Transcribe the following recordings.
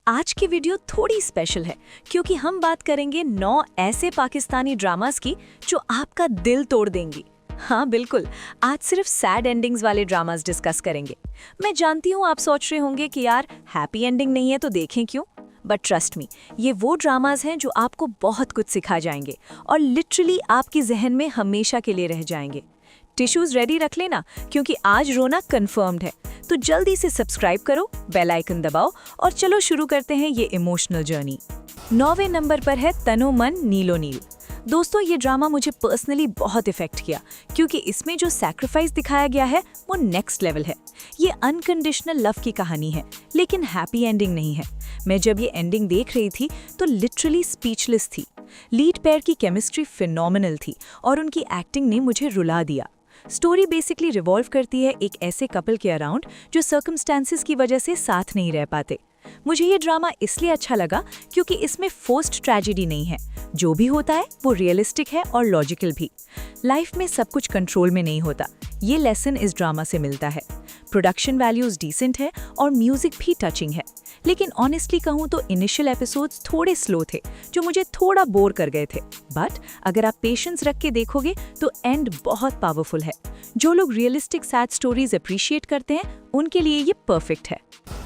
आज की वीडियो थोड़ी स्पेशल है क्योंकि हम बात करेंगे 9 ऐसे पाकिस्तानी ड्रामास की जो आपका दिल तोड़ देंगी। हाँ बिल्कुल, आज सिर्फ सैड एंडिंग्स वाले ड्रामास डिस्कस करेंगे। मैं जानती हूँ आप सोच रहे होंगे कि यार हैप्पी एंडिंग नहीं है तो देखें क्यों, बट ट्रस्ट मी, ये वो ड्रामास हैं जो आपको बहुत कुछ सिखा जाएंगे और लिटरली आपके जहन में हमेशा के लिए रह जाएंगे। टिश्यूज रेडी रख लेना क्योंकि आज रोना कंफर्म्ड है। तो जल्दी से सब्सक्राइब करो, बेल आइकन दबाओ और चलो शुरू करते हैं ये इमोशनल जर्नी। 9वें नंबर पर है तनो मन नीलो नील। दोस्तों, ये ड्रामा मुझे पर्सनली बहुत इफेक्ट किया क्योंकि इसमें जो सैक्रिफाइस दिखाया गया है वो नेक्स्ट लेवल है। ये अनकंडीशनल लव की कहानी है लेकिन हैप्पी एंडिंग नहीं है। मैं जब ये एंडिंग देख रही थी तो लिटरली स्पीचलेस थी। लीड पेयर की केमिस्ट्री फिनोमिनल थी और उनकी एक्टिंग ने मुझे रुला दिया। स्टोरी बेसिकली रिवॉल्व करती है एक ऐसे कपल के अराउंड जो सर्कमस्टेंसेस की वजह से साथ नहीं रह पाते। मुझे ये ड्रामा इसलिए अच्छा लगा क्योंकि इसमें फोर्स्ड ट्रेजेडी नहीं है। जो भी होता है वो रियलिस्टिक है और लॉजिकल भी। लाइफ में सब कुछ कंट्रोल में नहीं होता, ये लेसन इस ड्रामा से मिलता है। प्रोडक्शन वैल्यूज डिसेंट है और म्यूजिक भी टचिंग है, लेकिन ऑनेस्टली कहूँ तो इनिशियल एपिसोड्स थोड़े स्लो थे जो मुझे थोड़ा बोर कर गए थे। बट अगर आप पेशेंस रख के देखोगे तो एंड बहुत पावरफुल है। जो लोग रियलिस्टिक सैड स्टोरीज अप्रिशिएट करते हैं उनके लिए ये परफेक्ट है।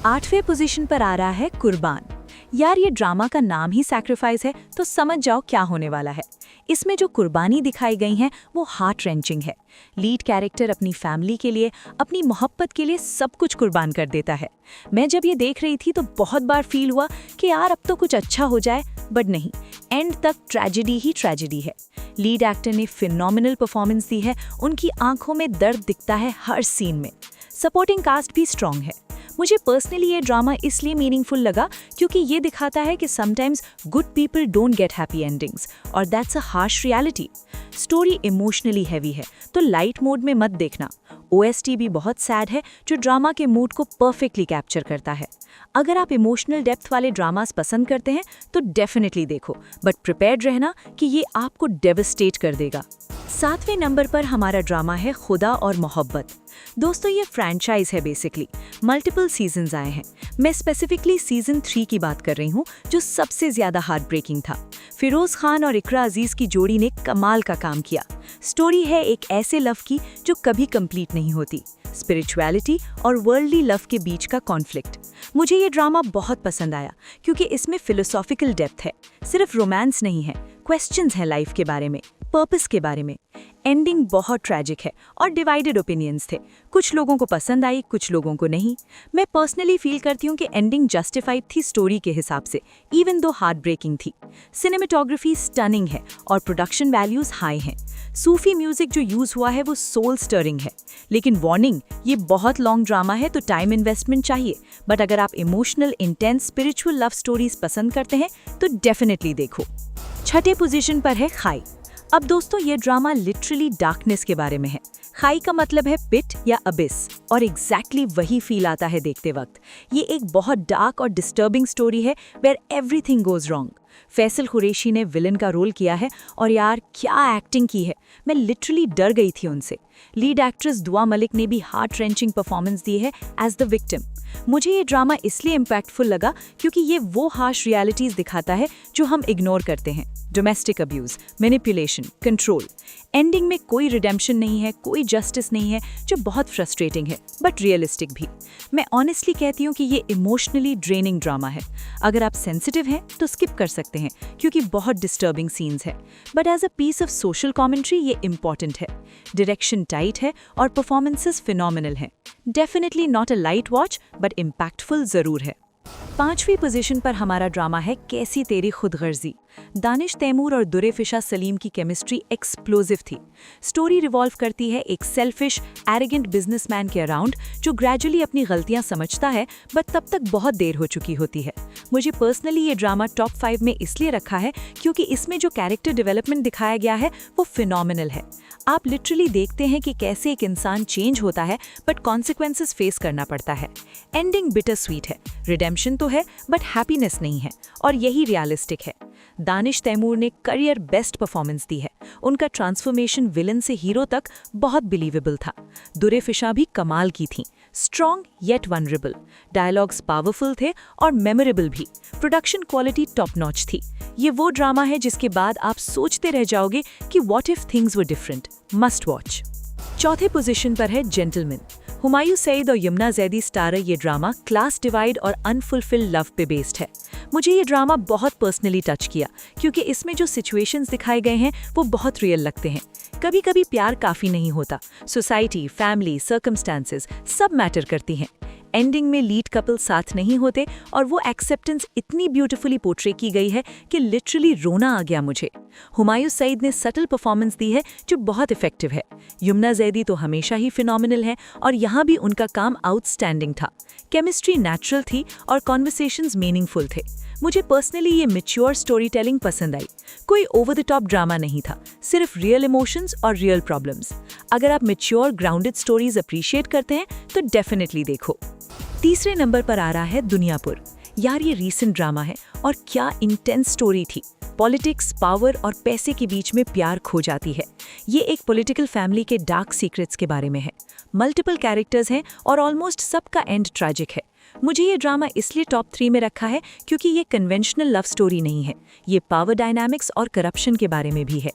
8वें पोजीशन पर आ रहा है कुर्बान। यार, ये ड्रामा का नाम ही सैक्रिफाइस है तो समझ जाओ क्या होने वाला है। इसमें जो कुर्बानी दिखाई गई है वो हार्ट रेंचिंग है। लीड कैरेक्टर अपनी फैमिली के लिए, अपनी मोहब्बत के लिए सब कुछ कुर्बान कर देता है। मैं जब ये देख रही थी तो बहुत बार फील हुआ कि यार अब तो कुछ अच्छा हो जाए, बट नहीं, एंड तक ट्रेजेडी ही ट्रेजेडी है। लीड एक्टर ने फिनोमिनल परफॉर्मेंस दी है, उनकी आंखों में दर्द दिखता है हर सीन में। सपोर्टिंग कास्ट भी स्ट्रॉन्ग है। मुझे पर्सनली ये ड्रामा इसलिए मीनिंगफुल लगा क्योंकि ये दिखाता है कि sometimes good people don't get happy endings और that's a harsh reality. Story emotionally heavy है तो लाइट मोड में मत देखना। ओएसटी भी बहुत सैड है जो ड्रामा के मूड को परफेक्टली कैप्चर करता है। अगर आप इमोशनल डेप्थ वाले ड्रामास पसंद करते हैं तो डेफिनेटली देखो, बट प्रिपेयर्ड रहना कि ये आपको डेवस्टेट कर देगा। 7वें नंबर पर हमारा ड्रामा है खुदा और मोहब्बत। दोस्तों, ये फ्रैंचाइज है बेसिकली। मल्टीपल सीजन्स आए हैं। मैं स्पेसिफिकली सीजन 3 की बात कर रही हूँ जो सबसे ज्यादा हार्ट ब्रेकिंग था। फिरोज खान और इकरा अजीज की जोड़ी ने कमाल का काम किया। स्टोरी है एक ऐसे लव की जो कभी कंप्लीट नहीं होती, स्पिरिचुअलिटी और वर्ल्डली लव के बीच का कॉन्फ्लिक्ट। मुझे ये ड्रामा बहुत पसंद आया क्योंकि इसमें फिलोसॉफिकल डेप्थ है, सिर्फ रोमांस नहीं है। क्वेश्चंस हैं लाइफ के बारे में, पर्पस के बारे में। एंडिंग बहुत ट्रैजिक है और डिवाइडेड ओपिनियंस थे। कुछ लोगों को पसंद आई, कुछ लोगों को नहीं। मैं पर्सनली फील करती हूँ कि एंडिंग जस्टिफाइड थी स्टोरी के हिसाब से, इवन दो हार्ट ब्रेकिंग थी। सिनेमेटोग्राफी स्टनिंग है और प्रोडक्शन वैल्यूज हाई हैं। सूफी म्यूजिक जो यूज हुआ है वो सोल स्टरिंग है। लेकिन वार्निंग, ये बहुत लॉन्ग ड्रामा है तो टाइम इन्वेस्टमेंट चाहिए, बट अगर आप emotional, intense, spiritual love stories पसंद करते हैं तो डेफिनेटली देखो। 6ठे पोजीशन पर है खाई। अब दोस्तों, ये ड्रामा लिटरली डार्कनेस के बारे में है। खाई का मतलब है पिट या अबिस, और एग्जैक्टली वही फील आता है देखते वक्त। ये एक बहुत डार्क और डिस्टर्बिंग स्टोरी है where everything goes wrong. Faisal Qureshi ने विलन का रोल किया है और यार क्या एक्टिंग की है, मैं लिटरली डर गई थी उनसे। लीड एक्ट्रेस दुआ मलिक ने भी हार्ट रेंचिंग परफॉर्मेंस दी है एज द विक्टिम। मुझे ये ड्रामा इसलिए इम्पैक्टफुल लगा क्योंकि ये वो हार्श रियलिटीज दिखाता है जो हम इग्नोर करते हैं। Domestic abuse, manipulation, control. Ending में कोई रिडेम्पशन नहीं है, कोई जस्टिस नहीं है, जो बहुत फ्रस्ट्रेटिंग है बट रियलिस्टिक भी। मैं ऑनेस्टली कहती हूँ कि ये इमोशनली ड्रेनिंग ड्रामा है। अगर आप सेंसिटिव हैं तो स्किप कर सकते हैं क्योंकि बहुत डिस्टर्बिंग सीन्स है, but as a piece of social commentary ये इम्पॉर्टेंट है। डायरेक्शन टाइट है और परफॉर्मेंसेस फिनोमिनल हैं। Definitely not a light watch but impactful जरूर है। 5वीं पोजीशन पर हमारा ड्रामा है कैसी तेरी खुदगर्जी। दानिश तैमूर और दुरेफिशा सलीम की केमिस्ट्री एक्सप्लोजिव थी। स्टोरी रिवॉल्व करती है एक सेल्फिश, एरोगेंट बिजनेसमैन के अराउंड जो ग्रेजुअली अपनी गलतियां समझता है बट तब तक बहुत देर हो चुकी होती है। मुझे पर्सनली ये ड्रामा टॉप 5 में इसलिए रखा है क्योंकि इसमें जो कैरेक्टर डेवलपमेंट दिखाया गया है वो फिनोमिनल है। आप लिटरली देखते हैं कि कैसे एक इंसान चेंज होता है बट कॉन्सिक्वेंसेस फेस करना पड़ता है। एंडिंग बिटर स्वीट है, रिडेम्पशन तो है बट हैप्पीनेस नहीं है, और यही रियलिस्टिक है। दानिश तैमूर ने करियर बेस्ट परफॉर्मेंस दी है। उनका ट्रांसफॉर्मेशन विलन से हीरो तक बहुत बिलीवेबल था। दुरेफिशा भी कमाल की थी। Strong yet vulnerable, dialogues powerful थे और मेमोरेबल भी। प्रोडक्शन क्वालिटी टॉप नॉच थी। ये वो ड्रामा है जिसके बाद आप सोचते रह जाओगे कि what if things were different. Must watch. चौथे पोजीशन पर है जेंटलमैन। हुमायूं सईद और यमुना जैदी स्टारर ये ड्रामा क्लास डिवाइड और अनफुलफिल्ड लव पे बेस्ड है। मुझे ये ड्रामा बहुत पर्सनली टच किया क्योंकि इसमें जो सिचुएशंस दिखाए गए हैं वो बहुत रियल लगते हैं। कभी कभी प्यार काफ़ी नहीं होता, सोसाइटी, फैमिली, सर्कमस्टांसेस सब मैटर करती हैं। एंडिंग में लीड कपल साथ नहीं होते और वो एक्सेप्टेंस इतनी ब्यूटीफुली पोर्ट्रे की गई है कि लिटरली रोना आ गया मुझे। हुमायूं सईद ने सटल परफॉर्मेंस दी है जो बहुत इफेक्टिव है। यमुना जैदी तो हमेशा ही फिनोमिनल है और यहाँ भी उनका काम आउटस्टैंडिंग था। केमिस्ट्री नेचुरल थी और कॉन्वर्सेशंस मीनिंगफुल थे। मुझे पर्सनली ये मैच्योर स्टोरी टेलिंग पसंद आई। कोई ओवर द टॉप ड्रामा नहीं था, सिर्फ रियल इमोशंस और रियल प्रॉब्लम्स। अगर आप मैच्योर ग्राउंडेड स्टोरीज अप्रिशिएट करते हैं तो डेफिनेटली देखो। तीसरे नंबर पर आ रहा है दुनियापुर। यार ये रीसेंट ड्रामा है और क्या इंटेंस स्टोरी थी। पॉलिटिक्स, पावर और पैसे के बीच में प्यार खो जाती है। ये एक पॉलिटिकल फैमिली के डार्क सीक्रेट्स के बारे में है। मल्टीपल कैरेक्टर्स हैं और ऑलमोस्ट सबका एंड ट्रैजिक है। मुझे ये ड्रामा इसलिए टॉप 3 में रखा है क्योंकि ये कन्वेंशनल लव स्टोरी नहीं है। ये पावर डायनामिक्स और करप्शन के बारे में भी है।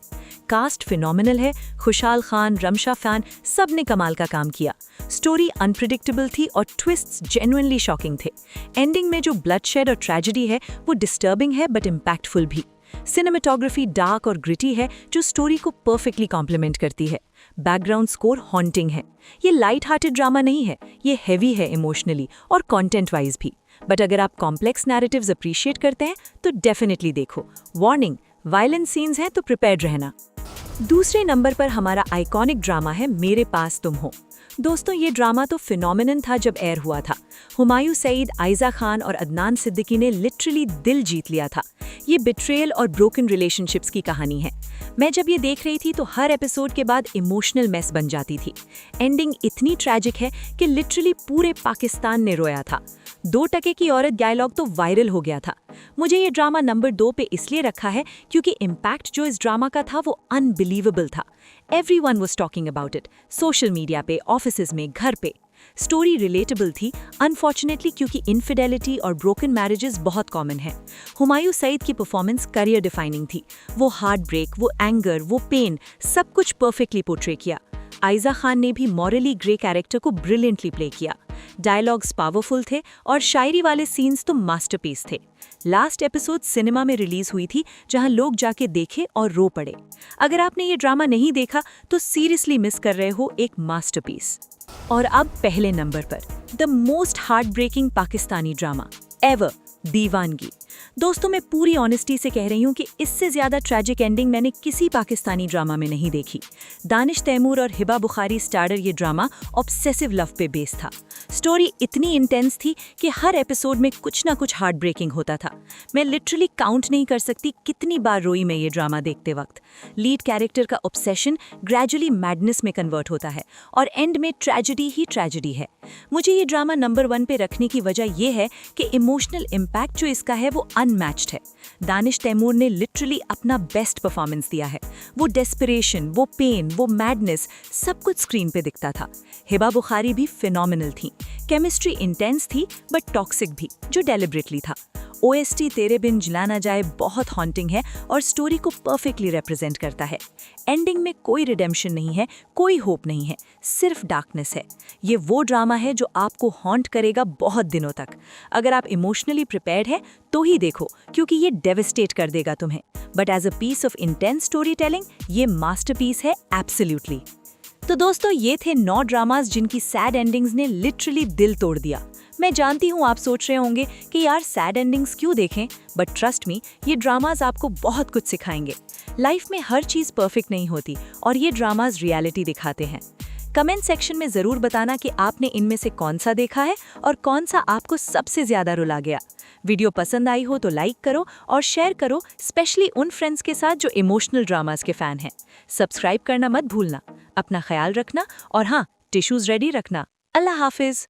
कास्ट फिनोमिनल है। खुशहाल खान, रमशा खान सब ने कमाल का काम किया। स्टोरी अनप्रिडिक्टेबल थी और ट्विस्ट्स जेन्युइनली शॉकिंग थे। एंडिंग में जो ब्लडशेड और ट्रेजेडी है वो डिस्टर्बिंग है बट इम्पैक्टफुल भी। सिनेमेटोग्राफी डार्क और ग्रिटी है जो स्टोरी को परफेक्टली कॉम्प्लीमेंट करती है। बैकग्राउंड स्कोर हॉन्टिंग है। ये लाइट हार्टेड ड्रामा नहीं है, ये हैवी है इमोशनली और कंटेंट वाइज भी। बट अगर आप कॉम्प्लेक्स नैरेटिव्स अप्रिशिएट करते हैं तो डेफिनेटली देखो। वार्निंग, वायलेंट सीन्स हैं तो प्रिपेयर्ड रहना। दूसरे नंबर पर हमारा आइकॉनिक ड्रामा है मेरे पास तुम हो। दोस्तों ये ड्रामा तो फिनोमिनन था जब एयर हुआ था। हुमायूं सईद, आयजा खान और अदनान सिद्दीकी ने लिटरली दिल जीत लिया था। ये बिट्रेयल और ब्रोकन रिलेशनशिप्स की कहानी है। मैं जब ये देख रही थी तो हर एपिसोड के बाद इमोशनल मेस बन जाती थी। एंडिंग इतनी ट्रैजिक है कि लिटरली पूरे पाकिस्तान ने रोया था। 2% की औरत डायलॉग तो वायरल हो गया था। मुझे ये ड्रामा नंबर 2 पे इसलिए रखा है क्योंकि इम्पैक्ट जो इस ड्रामा का था वो अनबिलीवेबल था। Everyone was talking about it, social media पे, ऑफिसेज में, घर पे। स्टोरी रिलेटेबल थी अनफॉर्चुनेटली क्योंकि इनफिडेलिटी और ब्रोकन मैरिजेस बहुत कॉमन है। हुमायूं सईद की परफॉर्मेंस करियर डिफाइनिंग थी। वो हार्ट ब्रेक, वो एंगर, वो पेन सब कुछ परफेक्टली पोर्ट्रे किया। आयजा खान ने भी मॉरली ग्रे कैरेक्टर को ब्रिलियंटली प्ले किया। डायलॉग्स पावरफुल थे और शायरी वाले सीन्स तो मास्टरपीस थे। लास्ट एपिसोड सिनेमा में रिलीज हुई थी जहां लोग जाके देखे और रो पड़े। अगर आपने ये ड्रामा नहीं देखा तो सीरियसली मिस कर रहे हो एक मास्टरपीस। और अब पहले नंबर पर the most heart breaking Pakistani drama ever, Deewangi. दोस्तों मैं पूरी ऑनेस्टी से कह रही हूँ कि इससे ज़्यादा ट्रैजिक एंडिंग मैंने किसी पाकिस्तानी ड्रामा में नहीं देखी। दानिश तैमूर और हिबा बुखारी स्टारर ये ड्रामा ऑब्सेसिव लव पे बेस्ड था। स्टोरी इतनी इंटेंस थी कि हर एपिसोड में कुछ ना कुछ हार्ट ब्रेकिंग होता था। मैं लिटरली काउंट नहीं कर सकती कितनी बार रोई मैं ये ड्रामा देखते वक्त। लीड कैरेक्टर का ऑब्सेशन ग्रेजुअली मैडनेस में कन्वर्ट होता है और एंड में ट्रेजेडी ही ट्रेजेडी है। मुझे ये ड्रामा नंबर 1 पे रखने की वजह यह है कि इमोशनल इम्पैक्ट जो इसका है वो अनमैच्ड है। दानिश तैमूर ने लिटरली अपना बेस्ट परफॉर्मेंस दिया है। वो डेस्परेशन, वो पेन, वो मैडनेस सब कुछ स्क्रीन पे दिखता था। हिबा बुखारी भी फिनोमिनल थी। केमिस्ट्री इंटेंस थी बट टॉक्सिक भी, जो डेलिब्रेटली था। OST तेरे बिन जिला ना जाए बहुत हॉन्टिंग है और स्टोरी को परफेक्टली रिप्रेजेंट करता है। एंडिंग में कोई रिडेम्पशन नहीं है, कोई होप नहीं है, सिर्फ डार्कनेस है। ये वो ड्रामा है जो आपको हॉन्ट करेगा बहुत दिनों तक। अगर आप इमोशनली प्रिपेयर्ड है तो ही देखो क्योंकि ये डेविस्टेट कर देगा तुम्हें। But as a piece of intense story telling ये मास्टरपीस है एब्सोल्युटली। तो दोस्तों ये थे 9 ड्रामास जिनकी सैड एंडिंग्स ने लिटरली दिल तोड़ दिया। मैं जानती हूँ आप सोच रहे होंगे कि यार सैड एंडिंग्स क्यों देखें, बट ट्रस्ट मी ये ड्रामास आपको बहुत कुछ सिखाएंगे। लाइफ में हर चीज़ परफेक्ट नहीं होती और ये ड्रामास रियलिटी दिखाते हैं। कमेंट सेक्शन में ज़रूर बताना कि आपने इनमें से कौन सा देखा है और कौन सा आपको सबसे ज़्यादा रुला गया। वीडियो पसंद आई हो तो लाइक करो और शेयर करो, स्पेशली उन फ्रेंड्स के साथ जो इमोशनल ड्रामास के फ़ैन हैं। सब्सक्राइब करना मत भूलना। अपना ख्याल रखना और हाँ, टिश्यूज़ रेडी रखना। अल्लाह हाफिज़।